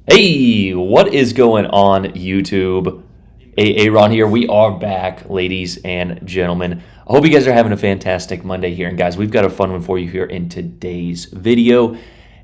Hey, what is going on, YouTube? Aaron here. We are back, ladies and gentlemen. I hope you guys are having a fantastic Monday here. And guys, we've got a fun one for you here in today's video.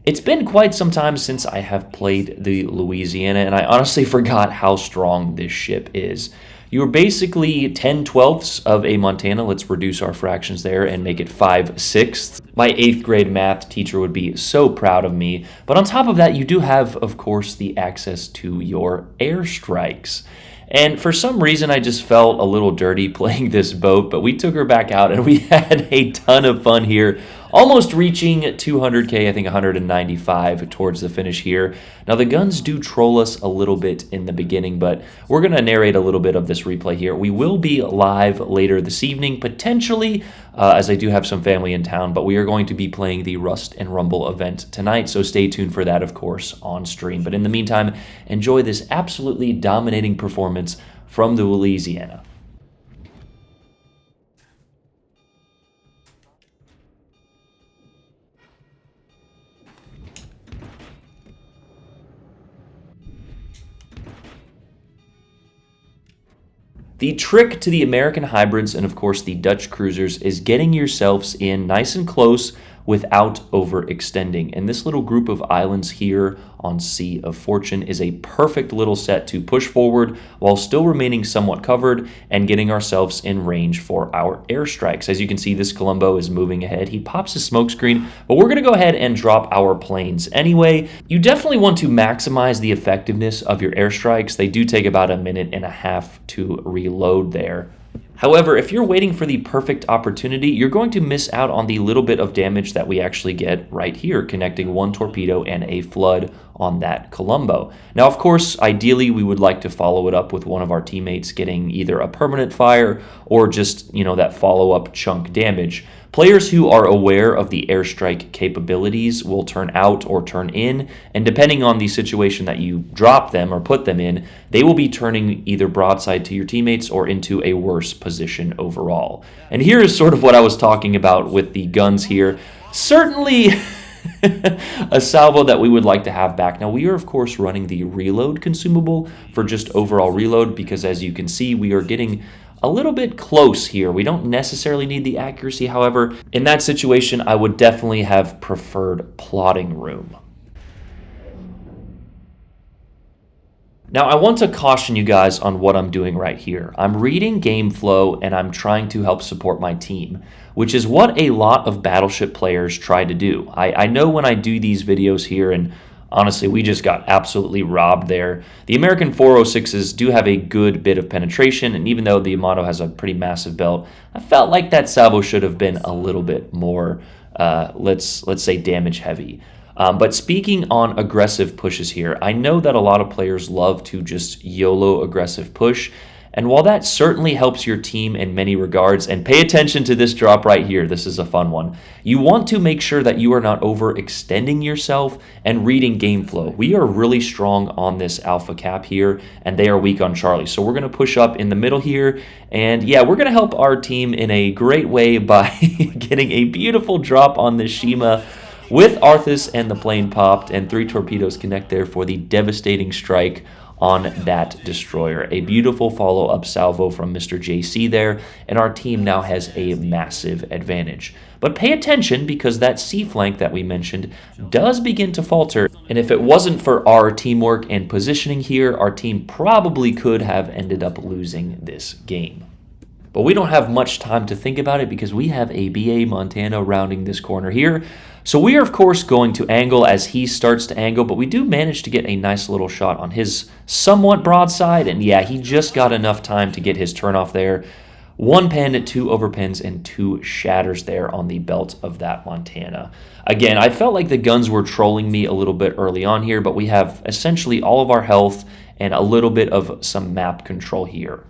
It's been quite some time since I have played the Louisiana, and I honestly forgot how strong this ship is. You're basically 10/12ths of a Montana. Let's reduce our fractions there and make it 5/6. My 8th grade math teacher would be so proud of me. But on top of that, you do have, of course, the access to your airstrikes. And for some reason, I just felt a little dirty playing this boat, but we took her back out and we had a ton of fun here, almost reaching 200K, I think 195 towards the finish here. Now, the guns do troll us a little bit in the beginning, but we're going to narrate a little bit of this replay here. We will be live later this evening, potentially, as I do have some family in town, but we are going to be playing the Rust and Rumble event tonight, so stay tuned for that, of course, on stream. But in the meantime, enjoy this absolutely dominating performance from the Louisiana. The trick to the American hybrids and, of course, the Dutch cruisers is getting yourselves in nice and close without overextending. And this little group of islands here on Sea of Fortune is a perfect little set to push forward while still remaining somewhat covered and getting ourselves in range for our airstrikes. As you can see, this Columbo is moving ahead. He pops his smoke screen, but we're going to go ahead and drop our planes anyway. You definitely want to maximize the effectiveness of your airstrikes. They do take about a minute and a half to reload there. However, if you're waiting for the perfect opportunity, you're going to miss out on the little bit of damage that we actually get right here, connecting one torpedo and a flood on that Columbo. Now, of course, ideally, we would like to follow it up with one of our teammates getting either a permanent fire or just, that follow-up chunk damage. Players who are aware of the airstrike capabilities will turn out or turn in, and depending on the situation that you drop them or put them in, they will be turning either broadside to your teammates or into a worse position overall. And here is sort of what I was talking about with the guns here. Certainly a salvo that we would like to have back. Now, we are, of course, running the reload consumable for just overall reload because, as you can see, we are getting a little bit close here. We don't necessarily need the accuracy. However, in that situation, I would definitely have preferred plotting room. Now, I want to caution you guys on what I'm doing right here. I'm reading game flow and I'm trying to help support my team, which is what a lot of Battleship players try to do. I know when I do these videos here, and honestly, we just got absolutely robbed there. The American 406s do have a good bit of penetration, and even though the Yamato has a pretty massive belt, I felt like that salvo should have been a little bit more, let's say, damage heavy. But speaking on aggressive pushes here, I know that a lot of players love to just YOLO aggressive push, and while that certainly helps your team in many regards, and pay attention to this drop right here, this is a fun one, you want to make sure that you are not overextending yourself and reading game flow. We are really strong on this Alpha Cap here, and they are weak on Charlie. So we're going to push up in the middle here, and yeah, we're going to help our team in a great way by getting a beautiful drop on this Shima with Arthas, and the plane popped, and 3 torpedoes connect there for the devastating strike on that destroyer. A beautiful follow-up salvo from Mr. JC there, and our team now has a massive advantage. But pay attention, because that C flank that we mentioned does begin to falter, and if it wasn't for our teamwork and positioning here, our team probably could have ended up losing this game. But we don't have much time to think about it because we have a BA Montana rounding this corner here. So we are, of course, going to angle as he starts to angle, but we do manage to get a nice little shot on his somewhat broadside. And yeah, he just got enough time to get his turnoff there. 1 pen, 2 overpins, and 2 shatters there on the belt of that Montana. Again, I felt like the guns were trolling me a little bit early on here, but we have essentially all of our health and a little bit of some map control here.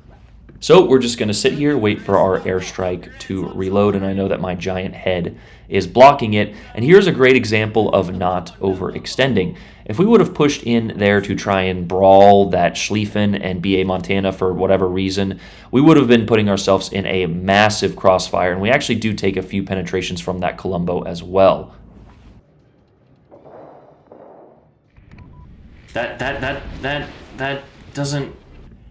So we're just going to sit here, wait for our airstrike to reload, and I know that my giant head is blocking it. And here's a great example of not overextending. If we would have pushed in there to try and brawl that Schlieffen and BA Montana for whatever reason, we would have been putting ourselves in a massive crossfire, and we actually do take a few penetrations from that Columbo as well. That doesn't.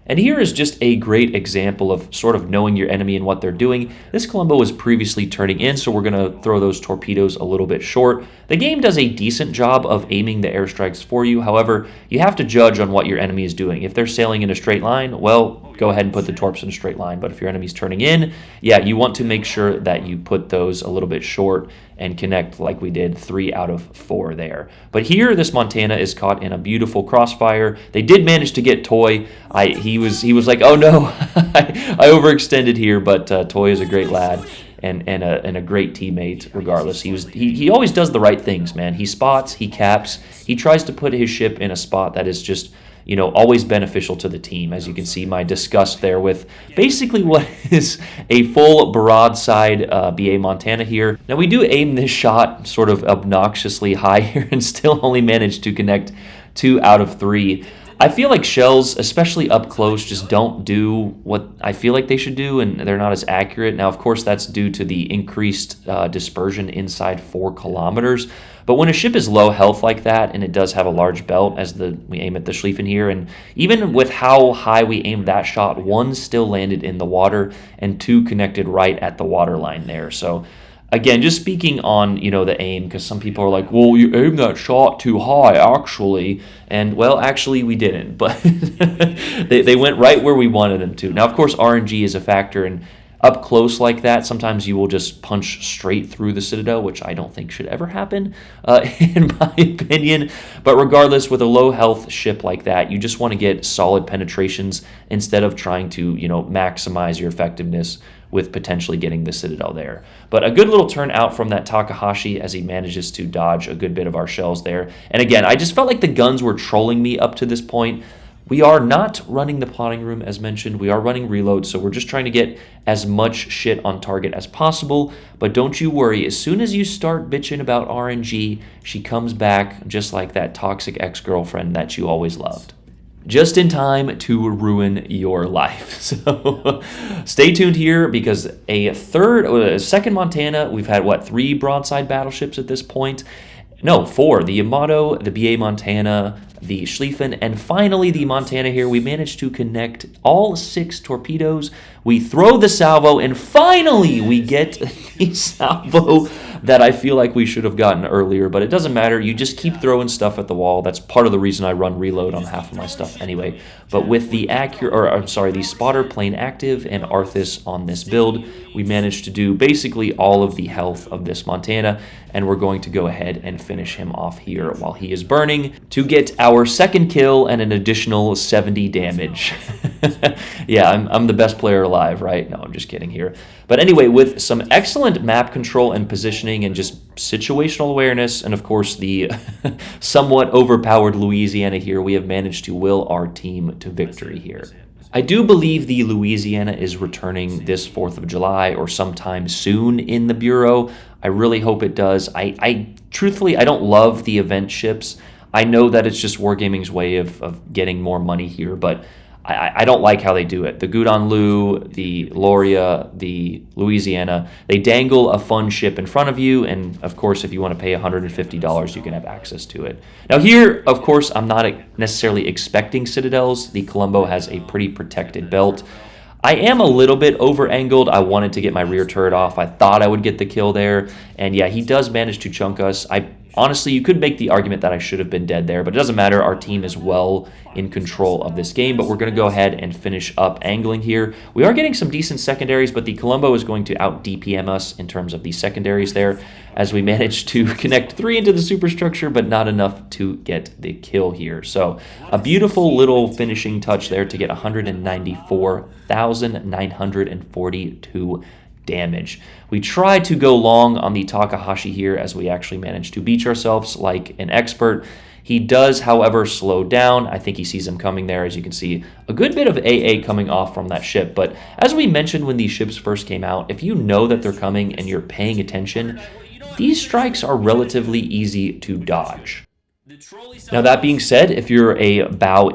And here is just a great example of sort of knowing your enemy and what they're doing. This Columbo was previously turning in, so we're going to throw those torpedoes a little bit short. The game does a decent job of aiming the airstrikes for you. However, you have to judge on what your enemy is doing. If they're sailing in a straight line, well, go ahead and put the torps in a straight line. But if your enemy's turning in, yeah, you want to make sure that you put those a little bit short and connect like we did 3 out of 4 there. But here, this Montana is caught in a beautiful crossfire. They did manage to get Toy. He was like, oh no, I overextended here, but Toy is a great lad and a great teammate regardless. He always does the right things, man. He spots, he caps, he tries to put his ship in a spot that is just, you know, always beneficial to the team. As you can see, my disgust there with basically what is a full broadside BA Montana here. Now, we do aim this shot sort of obnoxiously high here and still only manage to connect 2 out of 3. I feel like shells, especially up close, just don't do what I feel like they should do, and they're not as accurate. Now, of course, that's due to the increased dispersion inside 4 kilometers. But when a ship is low health like that, and it does have a large belt, as we aim at the Schlieffen here, and even with how high we aimed that shot, 1 still landed in the water, and 2 connected right at the waterline there. So again, just speaking on, you know, the aim, because some people are like, well, you aimed that shot too high, actually. And, well, actually, we didn't. But they went right where we wanted them to. Now, of course, RNG is a factor, and up close like that, sometimes you will just punch straight through the Citadel, which I don't think should ever happen, in my opinion. But regardless, with a low health ship like that, you just want to get solid penetrations instead of trying to, you know, maximize your effectiveness with potentially getting the Citadel there. But a good little turn out from that Takahashi as he manages to dodge a good bit of our shells there. And again, I just felt like the guns were trolling me up to this point. We are not running the plotting room, as mentioned. We are running reload, so we're just trying to get as much shit on target as possible. But don't you worry, as soon as you start bitching about RNG, she comes back just like that toxic ex-girlfriend that you always loved. Just in time to ruin your life. So stay tuned here, because a second Montana, we've had, 3 broadside battleships at this point? No, 4. The Yamato, the BA Montana, the Schlieffen, and finally the Montana here. We managed to connect all 6 torpedoes. We throw the salvo, and finally we get the salvo that I feel like we should have gotten earlier, but it doesn't matter. You just keep throwing stuff at the wall. That's part of the reason I run reload on half of my stuff anyway. But with the the spotter plane active and Arthas on this build, we managed to do basically all of the health of this Montana, and we're going to go ahead and finish him off here while he is burning to get our second kill and an additional 70 damage. Yeah, I'm the best player alive, right? No, I'm just kidding here. But anyway, with some excellent map control and positioning and just situational awareness, and of course the somewhat overpowered Louisiana here, we have managed to will our team to victory here. I do believe the Louisiana is returning this 4th of July or sometime soon in the Bureau. I really hope it does. I truthfully, I don't love the event ships. I know that it's just Wargaming's way of getting more money here, but I don't like how they do it. The Gudon Lu, the Loria, the Louisiana, they dangle a fun ship in front of you, and of course, if you want to pay $150, you can have access to it. Now here, of course, I'm not necessarily expecting Citadels. The Columbo has a pretty protected belt. I am a little bit over-angled. I wanted to get my rear turret off. I thought I would get the kill there, and yeah, he does manage to chunk us. Honestly, you could make the argument that I should have been dead there, but it doesn't matter. Our team is well in control of this game, but we're going to go ahead and finish up angling here. We are getting some decent secondaries, but the Columbo is going to out-DPM us in terms of the secondaries there, as we manage to connect 3 into the superstructure, but not enough to get the kill here. So a beautiful little finishing touch there to get 194,942 damage. We tried to go long on the Takahashi here, as we actually managed to beach ourselves like an expert. He does, however, slow down. I think he sees them coming there. As you can see, a good bit of AA coming off from that ship. But as we mentioned when these ships first came out, if you know that they're coming and you're paying attention, these strikes are relatively easy to dodge. Now, that being said, if you're a bow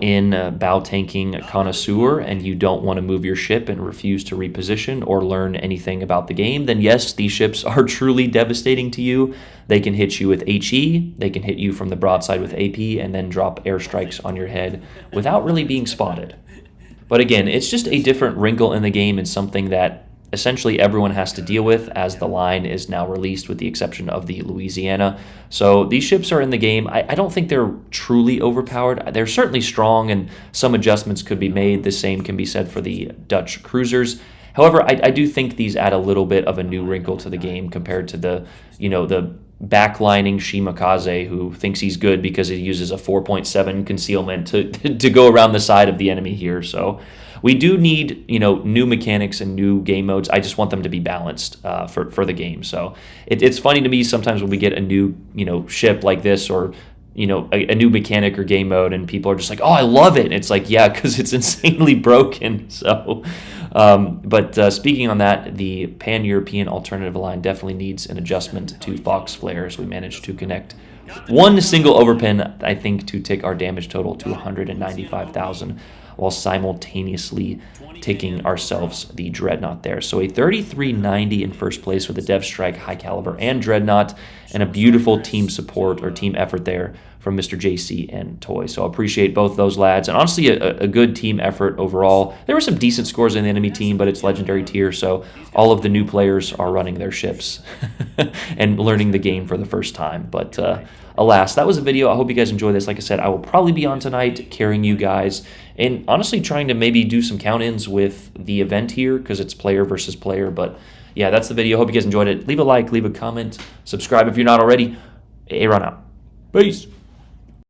tanking connoisseur and you don't want to move your ship and refuse to reposition or learn anything about the game, then yes, these ships are truly devastating to you. They can hit you with HE, they can hit you from the broadside with AP, and then drop airstrikes on your head without really being spotted. But again, it's just a different wrinkle in the game and something that essentially everyone has to deal with as the line is now released with the exception of the Louisiana. So these ships are in the game. I don't think they're truly overpowered. They're certainly strong and some adjustments could be made. The same can be said for the Dutch cruisers. However, I do think these add a little bit of a new wrinkle to the game compared to the backlining Shimakaze who thinks he's good because he uses a 4.7 concealment to go around the side of the enemy here. So we do need, new mechanics and new game modes. I just want them to be balanced for the game. So it's funny to me sometimes when we get a new, ship like this or, a new mechanic or game mode and people are just like, oh, I love it. And it's like, yeah, because it's insanely broken. So, but speaking on that, the Pan-European alternative line definitely needs an adjustment to Fox flares. We managed to connect one single overpin, I think, to take our damage total to 195,000. While simultaneously taking ourselves the Dreadnought there. So a 3390 in first place with a Dev Strike, High Caliber, and Dreadnought, and a beautiful team support or team effort there from Mr. JC and Toy. So I appreciate both those lads, and honestly a good team effort overall. There were some decent scores in the enemy team, but it's legendary tier, so all of the new players are running their ships and learning the game for the first time. But alas, that was a video. I hope you guys enjoy this. Like I said, I will probably be on tonight carrying you guys and honestly trying to maybe do some count-ins with the event here because it's player versus player. But yeah, that's the video. Hope you guys enjoyed it. Leave a like, leave a comment, subscribe if you're not already. Aaron out. Peace.